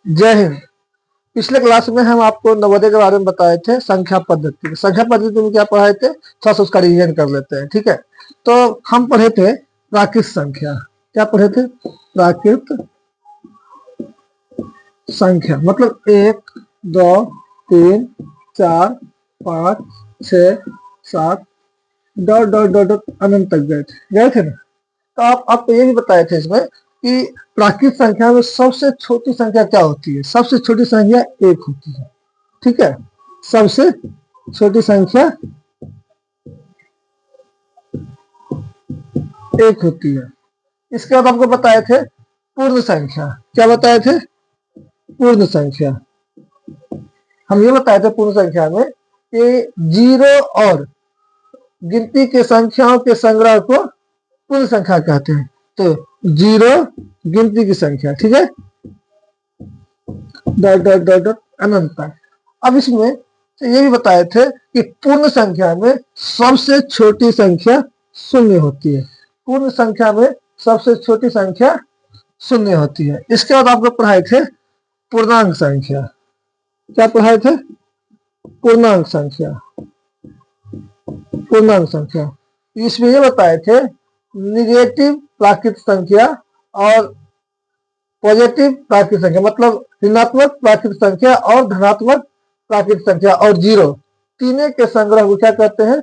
जय हिंद। पिछले क्लास में हम आपको नवोदय के बारे में बताए थे, संख्या पद्धति। संख्या पद्धति में क्या पढ़ाए थे, थोड़ा सा उसका रिवीजन कर लेते हैं। ठीक है, तो हम पढ़े थे प्राकृत संख्या। क्या पढ़े थे? प्राकृत संख्या मतलब 1 2 3 4 5 6 7 डॉट डॉट डॉट डॉट अनंत तक गए थे ना। तो आप आपको ये भी बताए थे इसमें कि प्राकृत संख्या में सबसे छोटी संख्या क्या होती है? सबसे छोटी संख्या 1 होती है। ठीक है, सबसे छोटी संख्या 1 होती है। इसके बाद आपको बताए थे पूर्ण संख्या। क्या बताए थे? पूर्ण संख्या। हम ये बताए थे पूर्ण संख्या में कि जीरो और गिनती के संख्याओं के संग्रह को पूर्ण संख्या कहते हैं। तो जीरो गिनती की संख्या, ठीक है, डॉट डॉट डॉट डॉट अनंत तक। अब इसमें तो ये भी बताए थे कि पूर्ण संख्या में सबसे छोटी संख्या शून्य होती है। पूर्ण संख्या में सबसे छोटी संख्या शून्य होती है। इसके बाद आपको पढ़ाए थे पूर्णांक संख्या। क्या पढ़ाए थे? पूर्णांक संख्या। पूर्णांक संख्या इसमें ये बताए थे निगेटिव प्राकृत संख्या और पॉजिटिव प्राकृत संख्या, मतलब ऋणात्मक प्राकृत संख्या और धनात्मक प्राकृत संख्या और जीरो, तीनों के संग्रह को क्या कहते हैं?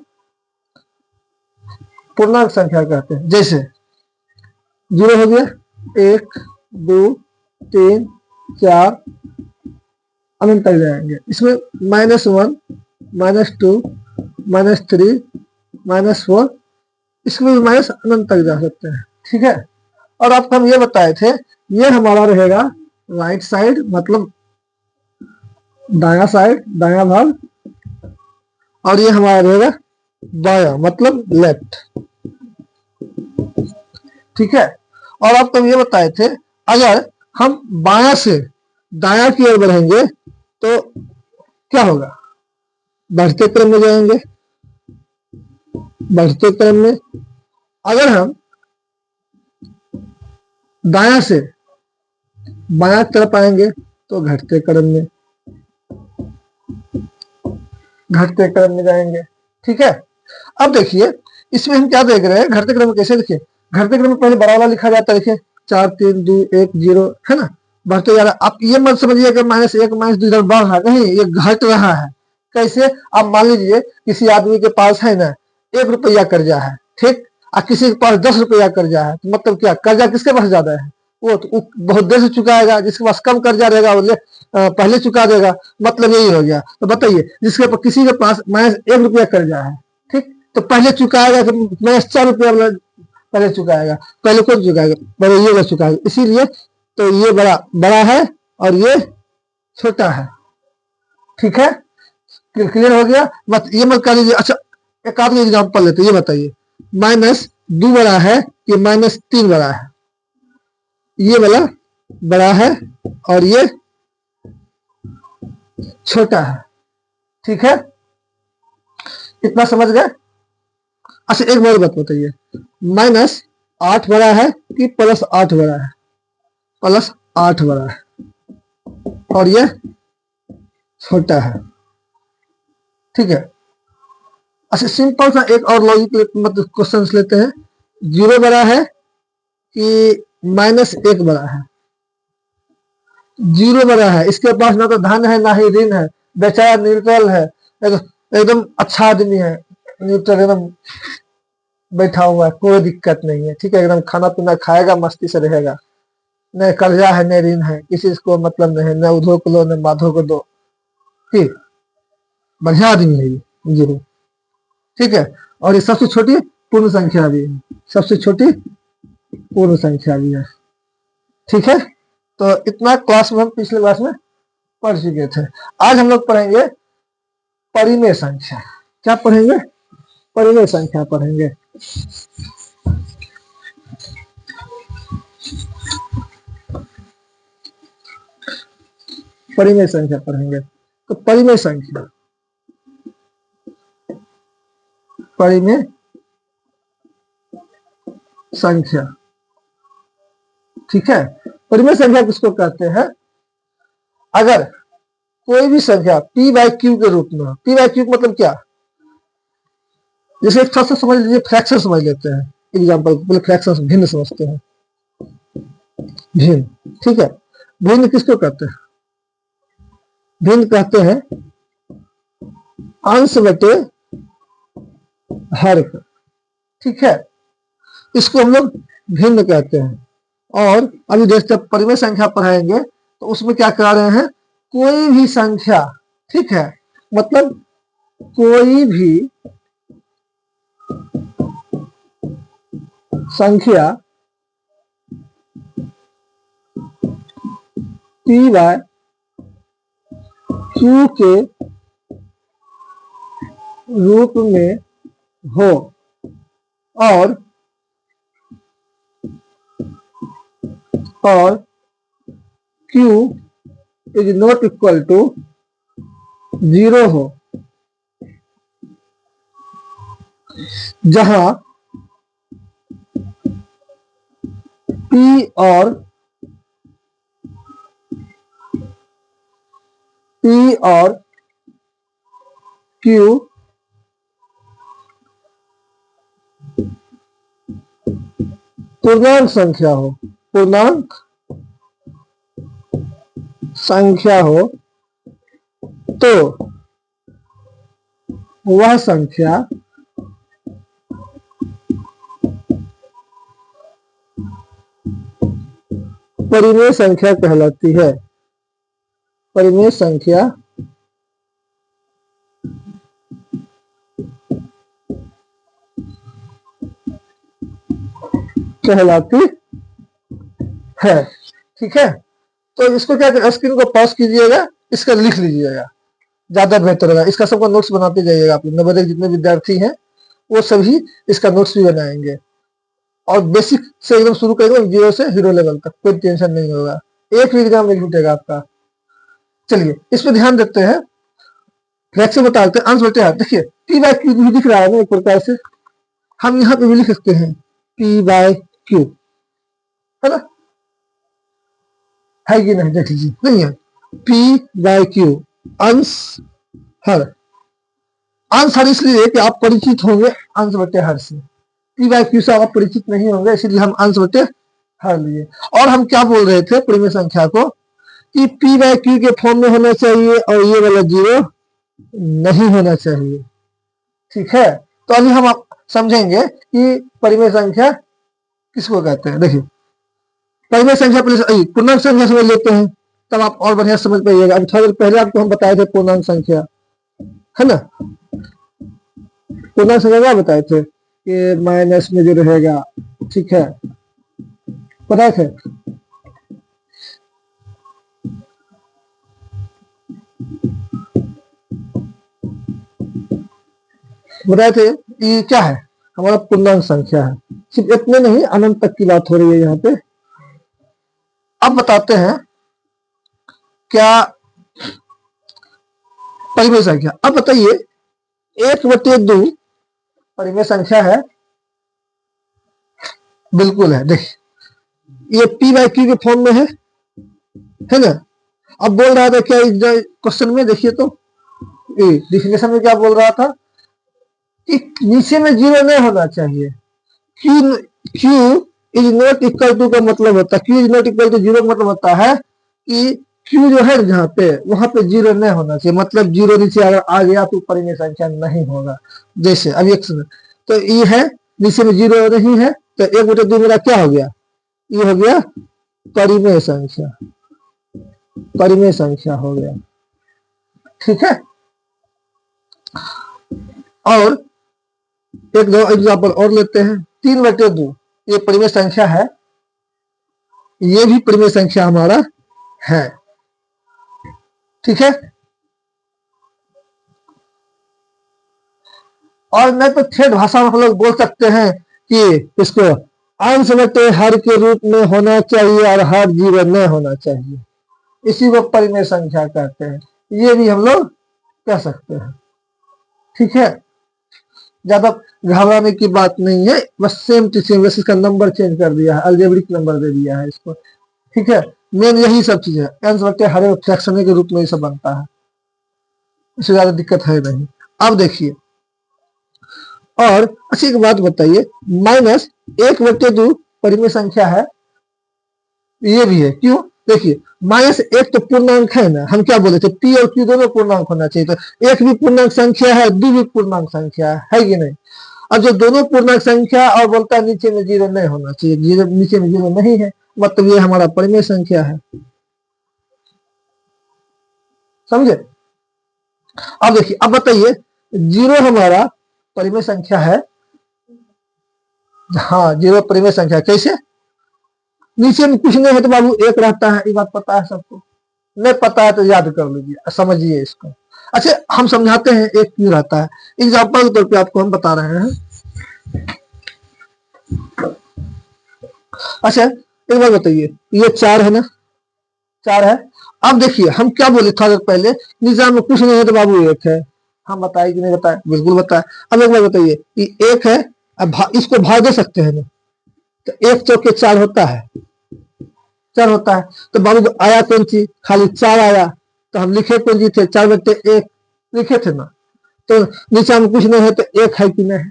पूर्णांक संख्या कहते हैं। जैसे जीरो हो गया 1 2 3 4 अनंत तक जाएंगे। इसमें -1 -2 -3 -4, इसमें भी माइनस अनंत तक जा सकते हैं। ठीक है, और आपको हम ये बताए थे ये हमारा रहेगा राइट साइड, मतलब दाया साइड, दाया भाग, और ये हमारा रहेगा बाया, मतलब लेफ्ट। ठीक है, और आपको हम ये बताए थे अगर हम बाया से दाया की ओर बढ़ेंगे तो क्या होगा? बढ़ते क्रम में जाएंगे। बढ़ते क्रम में अगर हम दाया से बाया तरफ आएंगे तो घटते क्रम में, घटते क्रम में जाएंगे। ठीक है, अब देखिए इसमें हम क्या देख रहे हैं, घटते क्रम में कैसे देखिए, घटते क्रम में पहले बड़ा वाला लिखा जाता है। देखिए 4 3 2 1 0 है ना, बढ़ते जा रहा है। आप ये मत समझिए कि -1 -2 इधर बढ़ रहा है, नहीं, ये घट रहा है। कैसे? आप मान लीजिए किसी आदमी के पास है ना 1 रुपया कर्जा है, ठीक, और किसी के पास 10 रुपया कर्जा है, तो मतलब क्या, कर्जा किसके पास ज्यादा है? वो तो बहुत देर से चुकाएगा। जिसके पास कम कर्जा रहेगा वो पहले चुका देगा, मतलब यही हो गया। तो बताइए जिसके पास, किसी के पास -1 रुपया कर्जा है, ठीक, तो पहले चुकाएगा कि -4 रुपया पहले चुकाएगा? पहले कौन चुकाएगा? पहले ये वाला चुकाएगा। इसीलिए तो ये बड़ा बड़ा है और ये छोटा है। ठीक है, क्लियर हो गया? मत ये मत कर लीजिए। अच्छा, एक आदमी एग्जाम्पल लेते, ये बताइए -2 बड़ा है कि -3 बड़ा है? ये वाला बड़ा है और ये छोटा है। ठीक है, इतना समझ गए? अच्छा, एक बार बात बताइए, -8 बड़ा है कि +8 बड़ा है? +8 बड़ा है और ये छोटा है। ठीक है, अच्छा सिंपल सा एक और लॉजिक मतलब क्वेश्चन लेते हैं। 0 बड़ा है कि -1 बड़ा है? 0 बड़ा है, इसके पास ना तो धन है ना ही ऋण है, बेचारा न्यूट्रल है, एकदम अच्छा आदमी है, न्यूट्रल एकदम बैठा हुआ है, कोई दिक्कत नहीं है। ठीक है, एकदम खाना पीना खाएगा, मस्ती से रहेगा, न कर्जा है न ऋण है, किसी को मतलब नहीं है, न उधो को लो न माधो को दो। ठीक, बढ़िया आदमी है ये जीरो। ठीक है, और ये सबसे छोटी पूर्ण संख्या भी है, सबसे छोटी पूर्ण संख्या भी है। ठीक है, तो इतना क्लास में हम पिछले क्लास में पढ़ चुके थे। आज हम लोग पढ़ेंगे परिमेय संख्या। क्या पढ़ेंगे? परिमेय संख्या पढ़ेंगे। परिमेय संख्या पढ़ेंगे। तो परिमेय संख्या, परिमेय संख्या, ठीक है, परिमेय संख्या किसको कहते हैं? अगर कोई भी संख्या p बाई क्यू के रूप में, p बाई क्यू मतलब क्या, जैसे एक थोड़ा सा समझ लीजिए, फ्रैक्शन समझ लेते हैं एग्जाम्पल, पहले फ्रैक्शन भिन्न समझते हैं। भिन्न, ठीक है, भिन्न किसको कहते हैं, भिन्न कहते हैं अंश बटे हर, ठीक है, इसको हम लोग भिन्न कहते हैं। और अभी देखते हैं परिमेय संख्या पढ़ाएंगे तो उसमें क्या करा रहे हैं, कोई भी संख्या, ठीक है, मतलब कोई भी संख्या p बाय q के रूप में हो और q is not equal to 0 हो, जहां p और q पूर्णांक संख्या हो, पूर्णांक संख्या हो, तो वह संख्या परिमेय संख्या कहलाती है। परिमेय संख्या कहलाती है, ठीक है। तो इसको क्या करें, स्क्रीन को पॉज कीजिएगा, इसका लिख लीजिएगा, ज्यादा बेहतर होगा। इसका सबका नोट्स बनाते जाइएगा आप लोग, नवोदय जितने विद्यार्थी हैं वो सभी इसका नोट्स भी बनाएंगे, और बेसिक से एकदम शुरू करेंगे, 0 से हीरो लेवल तक, कोई टेंशन नहीं होगा, एक भी एग्जाम नहीं छूटेगा आपका। चलिए इस पे ध्यान देते हैं, फ्रैक्शन बता देते हैं, अंश बटे हर। देखिए p बाय क्यू भी दिख रहा है ना, एक प्रकार से हम यहाँ पे भी लिख सकते हैं p बाय क्यू, है ना, है कि नहीं, देख लीजिए, नहीं है, p बाय क्यू अंश हर। अंश हर इसलिए कि आप परिचित होंगे अंश बटे हर से, p बाय क्यू से आप परिचित नहीं होंगे, इसलिए हम अंश बटे हर लिए। और हम क्या बोल रहे थे परिमेय संख्या को, कि p बाय क्यू के फॉर्म में होना चाहिए और ये वाला 0 नहीं होना चाहिए, ठीक है। तो अभी हम आप समझेंगे कि परिमेय संख्या किसको कहते हैं। देखिए परिमेय संख्या पहले पूर्णांक संख्या समझ लेते हैं, तब आप और बढ़िया समझ पाइएगा। अभी थोड़ा देर पहले आपको हम बताए थे पूर्णांक संख्या, है ना, पूर्णांक संख्या क्या बताए थे कि माइनस में जो रहेगा, ठीक है, बताए थे। बताए थे ये क्या है, हमारा पूर्णांक संख्या है। सिर्फ इतने नहीं, अनंत तक की बात हो रही है यहाँ पे। अब बताते हैं क्या परिमेय संख्या। अब बताइए 1/2 परिमेय संख्या है, बिल्कुल है। देखिए ये p बाय क्यू के फॉर्म में है ना। अब बोल रहा था क्या क्वेश्चन में, देखिए तो डिफिनेशन में क्या बोल रहा था कि नीचे में 0 नहीं होना चाहिए। Q is not equal to का मतलब होता है, Q is not equal to 0 का मतलब होता है कि Q जो है जहाँ पे, वहां पे 0 नहीं होना चाहिए, मतलब 0 नीचे अगर आ गया तो परिमेय संख्या नहीं होगा। जैसे अब एक तो ये है, नीचे में 0 नहीं है, तो 1/2 मेरा क्या हो गया, ये हो गया परिमेय संख्या, परिमेय संख्या हो गया, ठीक है। और एक दो एग्जाम्पल और लेते हैं। 3/2 ये परिमेय संख्या है, ये भी परिमेय संख्या हमारा है, ठीक है। और नहीं तो ठेठ भाषा में हम लोग बोल सकते हैं कि इसको अंश बटे हर के रूप में होना चाहिए और हर 0 नहीं होना चाहिए, इसी को परिमेय संख्या कहते हैं। ये भी हम लोग कह सकते हैं, ठीक है। ज्यादा घबराने की बात नहीं है, बस सेम टू सेम, बस इसका नंबर चेंज कर दिया है, अलजेब्रिक नंबर दे दिया है इसको, ठीक है। मेन यही सब चीज है, एन बटे हर एक फ्रैक्शन के रूप में ये सब बनता है, इससे ज्यादा दिक्कत है नहीं। अब देखिए, और अच्छी एक बात बताइए, माइनस 1/2 परिमेय संख्या है, ये भी है, क्यों? देखिए, -1 तो पूर्णांक है ना, हम क्या बोले थे, पी और क्यू दोनों पूर्णांक होना चाहिए, तो एक भी पूर्णांक संख्या है, 2 भी पूर्णांक संख्या है कि नहीं? अब जो दोनों पूर्णांक संख्या और बोलता है नीचे में 0 नहीं होना चाहिए, जीरो नीचे में 0 नहीं है, मतलब ये हमारा परिमेय संख्या है, समझे? अब देखिए, अब बताइए, 0 हमारा परिमेय संख्या है, हाँ 0 परिमेय संख्या, कैसे? नीचे में कुछ नहीं है तो बाबू 1 रहता है, ये बात पता है सबको, नहीं पता है तो याद कर लीजिए, समझिए इसको। अच्छा, हम समझाते हैं एक क्यों रहता है, एग्जाम्पल के तौर पे आपको हम बता रहे हैं। अच्छा, एक बार बताइए, ये 4 है ना, 4 है। अब देखिए, हम क्या बोले थोड़ा देर पहले, निजाम में कुछ नहीं है तो बाबू 1 है, हम बताए कि नहीं बताए? बिल्कुल बताए। अब एक बार बताइए, ये 1 है, अब इसको भाग दे सकते हैं ना, तो 1 चौके 4 होता है, 4 होता है, तो बाबू को आया कौन चीज, खाली 4 आया, तो हम लिखे कौन चीज थे, 4/1 लिखे थे ना, तो नीचे में कुछ नहीं है तो 1 है कि नहीं?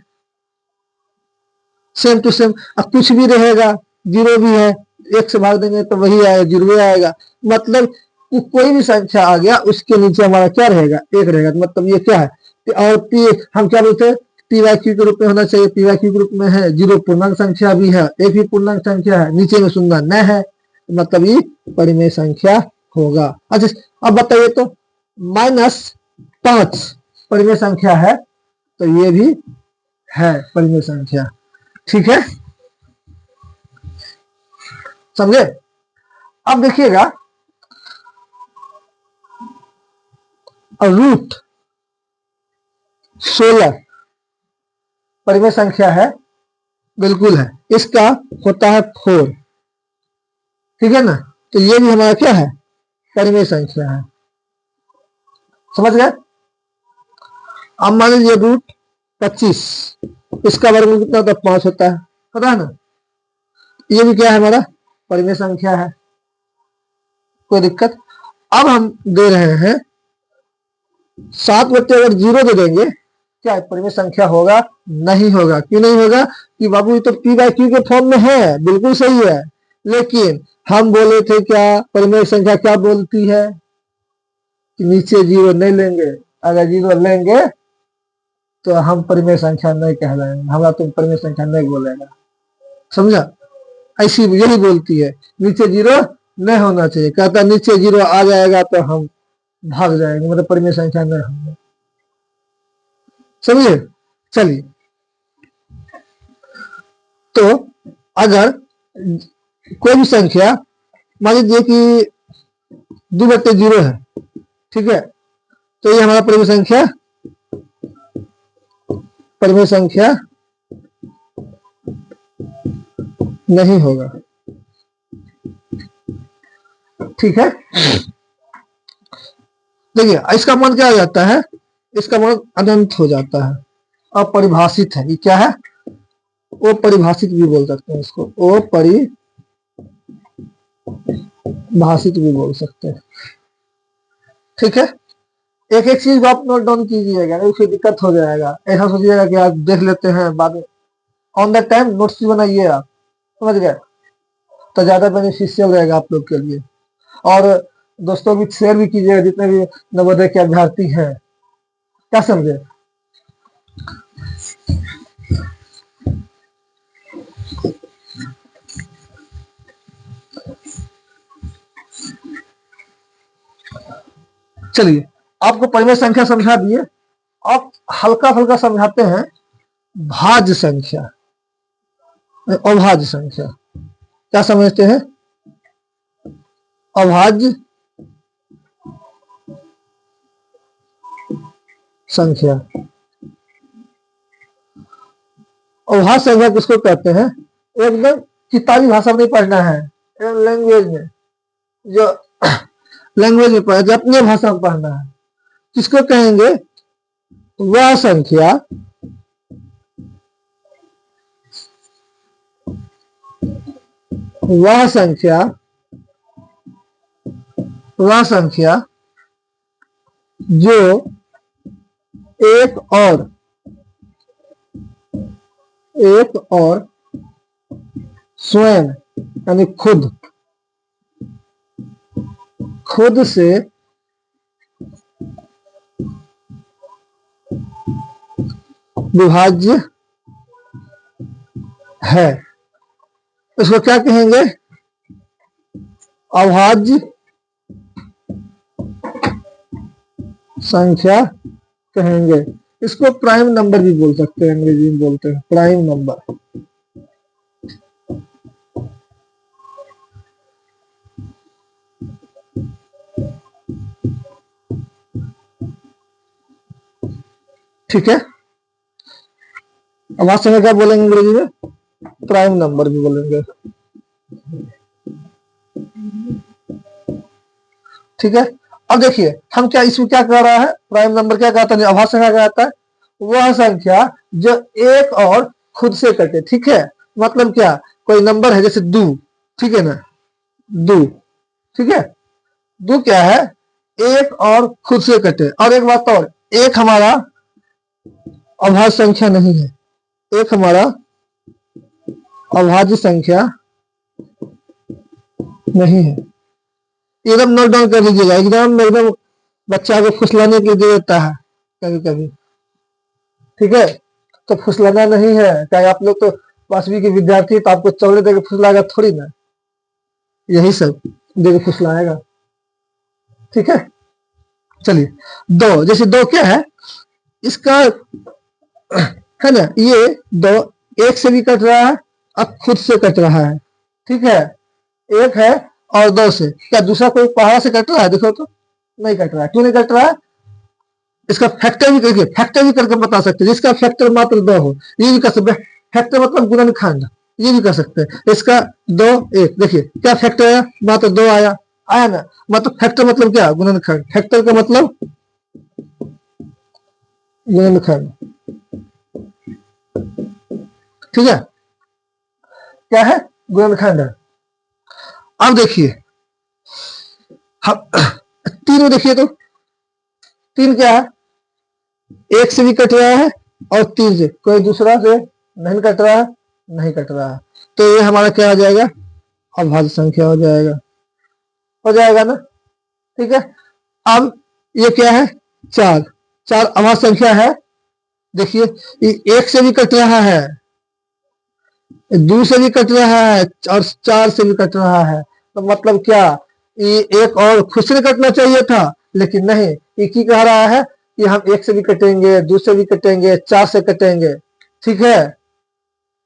सेम टू सेम, अब कुछ भी रहेगा, 0 भी है, 1 से भाग देंगे तो वही आएगा, 0 आएगा, मतलब कोई भी संख्या आ गया उसके नीचे हमारा क्या रहेगा, 1 रहेगा, तो मतलब ये क्या है, और पी हम क्या बोलते हैं, पी वाई क्यू के रूप में होना चाहिए, पी वाई क्यू के रूप में है, 0 पूर्णांक संख्या भी है, 1 भी पूर्णांक संख्या है, नीचे में शून्य न है, मतलब ये परिमेय संख्या होगा। अच्छा, अब बताइए तो, -5 परिमेय संख्या है, तो ये भी है परिमेय संख्या, ठीक है, समझे? अब देखिएगा, √16 परिमेय संख्या है, बिल्कुल है, इसका होता है 4, ठीक है ना, तो ये भी हमारा क्या है, परिमेय संख्या है, समझ गए? अब मान लीजिए √25, इसका वर्गमूल कितना होता है, 5 होता है, पता है ना, ये भी क्या है, हमारा परिमेय संख्या है, कोई दिक्कत? अब हम दे रहे हैं 7 अगर 0 दे देंगे, क्या परिमेय संख्या होगा? नहीं होगा। क्यों नहीं होगा? कि बाबू ये तो पी बाई क्यू के फॉर्म में है, बिल्कुल सही है, लेकिन हम बोले थे क्या, परिमेय संख्या क्या बोलती है कि नीचे 0 नहीं लेंगे, अगर 0 लेंगे तो हम परिमेय संख्या नहीं कहलाएंगे, हमारा तुम परिमेय संख्या नहीं बोलेगा, समझा? ऐसी यही बोलती है, नीचे 0 नहीं होना चाहिए, कहता नीचे 0 आ जाएगा तो हम भाग जाएंगे, मतलब परिमेय संख्या नहीं होंगे, समझे? चलिए, तो अगर कोई भी संख्या मान लीजिए कि 2/0 है, ठीक है, तो ये हमारा परिमेय संख्या नहीं होगा, ठीक है। देखिए, इसका मान क्या हो जाता है, इसका मान अनंत हो जाता है, अपरिभाषित है, ये क्या है, अपरिभाषित भी बोल सकते हैं इसको, अपरिभाषित भी बोल सकते हैं, ठीक है। एक एक चीज आप नोट डाउन कीजिएगा, नहीं फिर दिक्कत हो जाएगा, ऐसा सोचिएगा कि आज देख लेते हैं बाद में, ऑन द टाइम नोट्स बनाइए आप, समझ गए, तो ज्यादा बेनिफिशियल रहेगा आप लोग के लिए, और दोस्तों भी शेयर भी कीजिएगा, जितने भी नवोदय के अभ्यर्थी हैं, क्या समझे? चलिए, आपको परिमेय संख्या समझा दिए, आप हल्का फुल्का समझाते हैं भाज्य संख्या, अभाज्य संख्या, क्या समझते हैं? अभाज्य संख्या, अभाज्य संख्या किसको कहते हैं? एकदम किताबी भाषा में नहीं पढ़ना है, लैंग्वेज में, जो लैंग्वेज में पढ़ना, अपनी भाषा में पढ़ना है। किसको कहेंगे? वह संख्या वह संख्या जो एक और स्वयं यानी खुद से विभाज्य है, इसको क्या कहेंगे? अभाज्य संख्या कहेंगे। इसको प्राइम नंबर भी बोल सकते हैं, अंग्रेजी में बोलते हैं प्राइम नंबर। ठीक है, अब समय क्या बोलेंगे अंग्रेजी में? प्राइम नंबर भी बोलेंगे। ठीक है, अब देखिए हम क्या इसमें क्या कह रहा है, प्राइम नंबर क्या कहता है, अभाज्य संख्या कहता है वह संख्या जो एक और खुद से कटे। ठीक है, मतलब क्या, कोई नंबर है जैसे 2, ठीक है ना, 2, ठीक है, 2 क्या है, एक और खुद से कटे। और एक बात और, एक हमारा अभाज्य संख्या नहीं है, एक हमारा अभाज्य संख्या नहीं है। एकदम नोट डाउन कर लीजिएगा, एकदम बच्चा को फुसलाने के लिए दे देता है कभी कभी। ठीक है, तो फुसलाना नहीं है, चाहे आप लोग तो 5वीं के विद्यार्थी, तो आपको चौड़े देकर फुसलाएगा थोड़ी ना, यही सब देकर फुसलाएगा। ठीक है, चलिए 2, जैसे 2 क्या है, इसका है ना, ये 2 एक से भी कट रहा है और खुद से कट रहा है। ठीक है, एक है और 2 से, क्या दूसरा कोई पहाड़ से कट रहा है? देखो तो नहीं कट रहा है। क्यों नहीं कट रहा है? इसका फैक्टर भी करके, फैक्टर भी करके बता सकते हैं, जिसका फैक्टर मात्र 2 हो, ये भी कर सकते हैं। फैक्टर मतलब गुणनखंड, ये भी कर सकते हैं। इसका 2 1, देखिए क्या फैक्टर आया, मात्र 2 आया ना, मतलब फैक्टर मतलब क्या, गुणनखंड। फैक्टर का मतलब गुणनखंड। ठीक है, क्या है, गुणनखंड है। अब देखिए हम 3 में देखिए तो 3 क्या है, एक से भी कट रहा है और 3 से, कोई दूसरा से नहीं कट रहा है, नहीं कट रहा है, तो ये हमारा क्या हो जाएगा, अभाज्य संख्या हो जाएगा ना। ठीक है, अब ये क्या है, 4 अभाज्य संख्या है। देखिए ये 1 से भी कट रहा है, 2 से भी कट रहा है और 4 से भी कट रहा है, तो मतलब क्या, ये एक और खुद से कटना चाहिए था, लेकिन नहीं, ये की कह रहा है कि हम 1 से भी कटेंगे, 2 से भी कटेंगे, 4 से कटेंगे। ठीक है,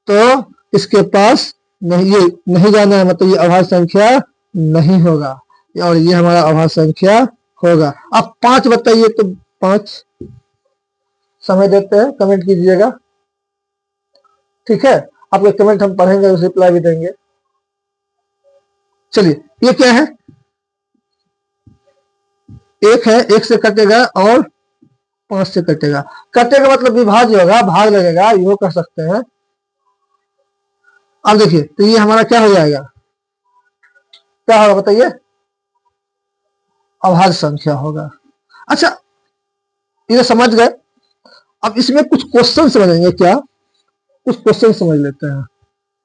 तो इसके पास नहीं, ये नहीं जाना है, मतलब ये अभाज्य संख्या नहीं होगा, और ये हमारा अभाज्य संख्या होगा। अब 5 बताइए, तो 5 समय देते हैं, कमेंट कीजिएगा। ठीक है, आपके कमेंट हम पढ़ेंगे, उसे रिप्लाई भी देंगे। चलिए ये क्या है, 1 है, 1 से कटेगा और 5 से कटेगा। कटेगा मतलब विभाज्य होगा, भाग लगेगा, यो कर सकते हैं। अब देखिए तो ये हमारा क्या हो जाएगा, क्या होगा बताइए, अभाज्य संख्या होगा। अच्छा ये समझ गए, अब इसमें कुछ क्वेश्चन समझेंगे, क्या कुछ क्वेश्चन समझ लेते हैं,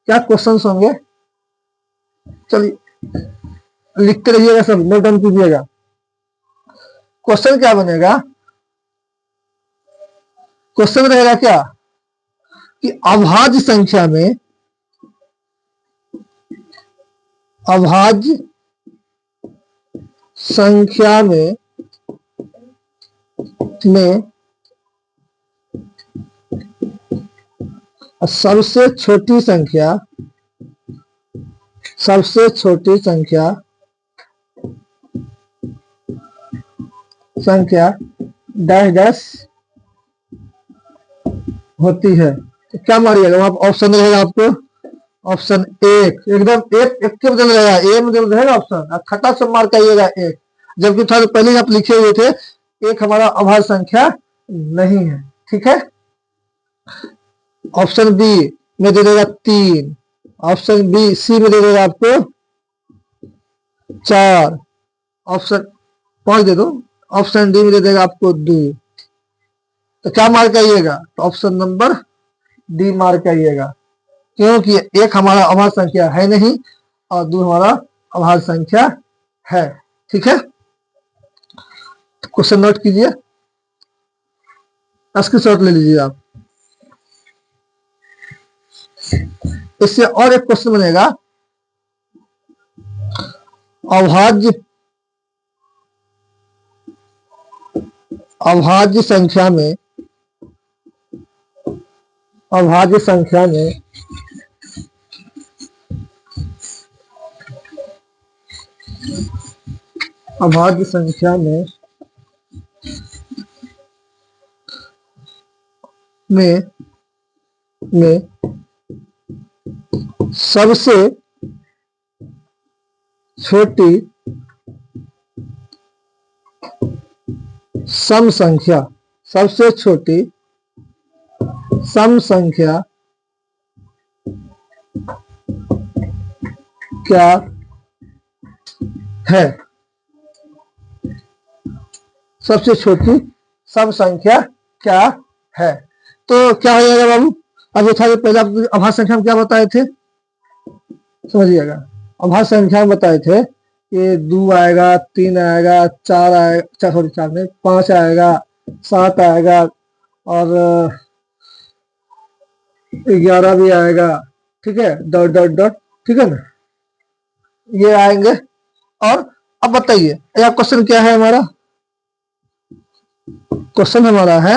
क्या क्वेश्चन होंगे, चलिए लिखते रहिएगा, सब नोट डाउन कीजिएगा। क्वेश्चन क्या बनेगा, क्वेश्चन रहेगा क्या, कि अभाज्य संख्या में सबसे छोटी संख्या डैश डैश होती है, तो क्या मारिएगा, वहां ऑप्शन रहेगा आपको, ऑप्शन 1, एकदम एक के बदल रहेगा, ए में रहेगा ऑप्शन, खटा से मार करिएगा 1, जबकि था तो पहले आप लिखे हुए थे 1 हमारा अभाज्य संख्या नहीं है। ठीक है, ऑप्शन बी में दे देगा 3, ऑप्शन बी सी में दे देगा आपको 4, ऑप्शन 5 दे दो, ऑप्शन डी में दे देगा आपको 2। तो क्या मार्क आइएगा? तो ऑप्शन नंबर डी मार्क आइएगा, क्योंकि एक हमारा अभाज्य संख्या है नहीं और 2 हमारा अभाज्य संख्या है। ठीक है, क्वेश्चन नोट कीजिए, स्क्रीनशॉट ले लीजिए आप। इससे और एक क्वेश्चन बनेगा, अभाज्य अभाज्य संख्या में अभाज्य संख्या में अभाज्य संख्या में सबसे छोटी सम संख्या, सबसे छोटी सम संख्या क्या है? सबसे छोटी सम संख्या क्या है? तो क्या हो जाएगा बाबू? अब ये था कि पहले आप अभाज्य संख्या में क्या बताए थे, समझिएगा। अभाज्य संख्या में बताए थे कि 2 आएगा, 3 आएगा, 4 आएगा, 4 नहीं 5 आएगा, 7 आएगा और 11 भी आएगा। ठीक है, डॉट डॉट डॉट, ठीक है ना, ये आएंगे। और अब बताइए यह क्वेश्चन क्या है हमारा? क्वेश्चन हमारा है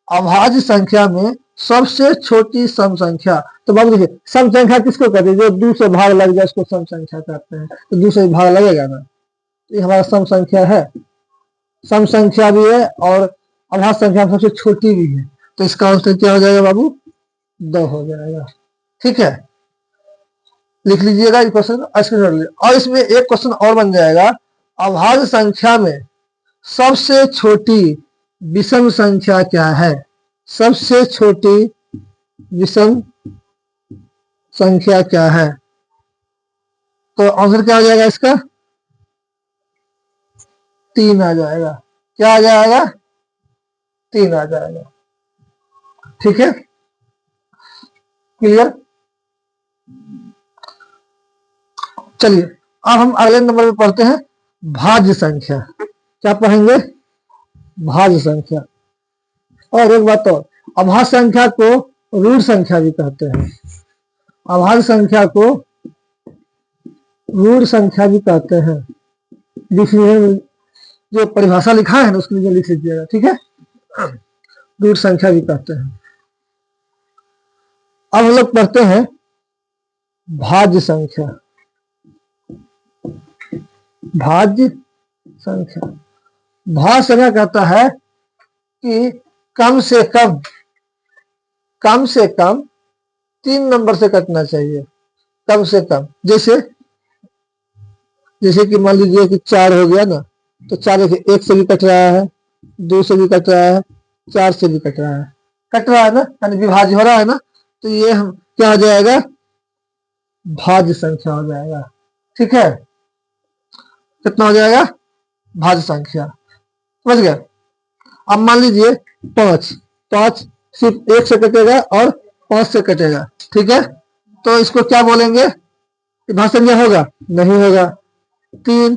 अभाज्य संख्या में सबसे छोटी सम संख्या। तो बाबू देखिए, सम संख्या किसको कहते हैं? जो 2 से भाग लग जाए उसको सम संख्या कहते हैं। तो 2 से भाग लगेगा ना, ये हमारा सम संख्या है, सम संख्या भी है और अभाज्य संख्या सबसे छोटी भी है। तो इसका आंसर क्या हो जाएगा बाबू? 2 हो जाएगा। ठीक है, लिख लीजिएगा ये क्वेश्चन, और इसमें एक क्वेश्चन और बन जाएगा, अभाज्य संख्या में सबसे छोटी विषम संख्या क्या है? सबसे छोटी विषम संख्या क्या है? तो आंसर क्या आ जाएगा इसका? 3 आ जाएगा। क्या आ जाएगा? 3 आ जाएगा। ठीक है, क्लियर? चलिए अब हम अगले नंबर में पढ़ते हैं भाज्य संख्या। क्या पढ़ेंगे? भाज्य संख्या। और एक बात और, अभाज्य संख्या को ऋण संख्या भी कहते हैं। अभाज्य संख्या को ऋण संख्या भी कहते हैं। लिखिए, जो परिभाषा लिखा है ना उसके लिए लिख लीजिएगा। ठीक है, ऋण संख्या भी कहते हैं। अब हम लोग पढ़ते हैं भाज्य संख्या। भाज्य संख्या, भाज्य संख्या कहता है कि कम से कम 3 नंबर से कटना चाहिए। कम से कम, जैसे कि मान लीजिए कि 4 हो गया ना, तो 4 1 से भी कट रहा है, 2 से भी कट रहा है, 4 से भी कट रहा है ना, यानी विभाज्य हो रहा है ना। तो ये हम क्या हो जाएगा? भाज्य संख्या हो जाएगा। ठीक है, कितना हो जाएगा? भाज्य संख्या। समझ गया? अब मान लीजिए 5 सिर्फ 1 से कटेगा और 5 से कटेगा। ठीक है, तो इसको क्या बोलेंगे? भाज्य संख्या होगा? नहीं होगा। 3,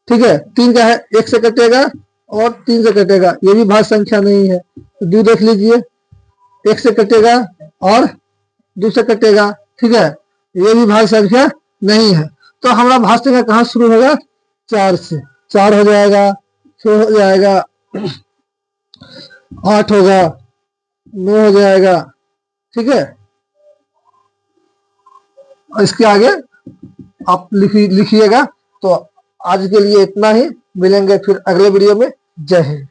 ठीक है, 3 का है, 1 से कटेगा और 3 से कटेगा, ये भी भाज्य संख्या नहीं है। तो 2 देख लीजिए, 1 से कटेगा और 2 से कटेगा। ठीक है, ये भी भाज्य संख्या नहीं है। तो हमारा भाज्य संख्या कहाँ शुरू होगा? 4 से। 4 हो जाएगा, 6 हो जाएगा, 8 होगा, 9 हो जाएगा। ठीक है, और इसके आगे आप लिखिएगा। तो आज के लिए इतना ही, मिलेंगे फिर अगले वीडियो में। जय हिंद।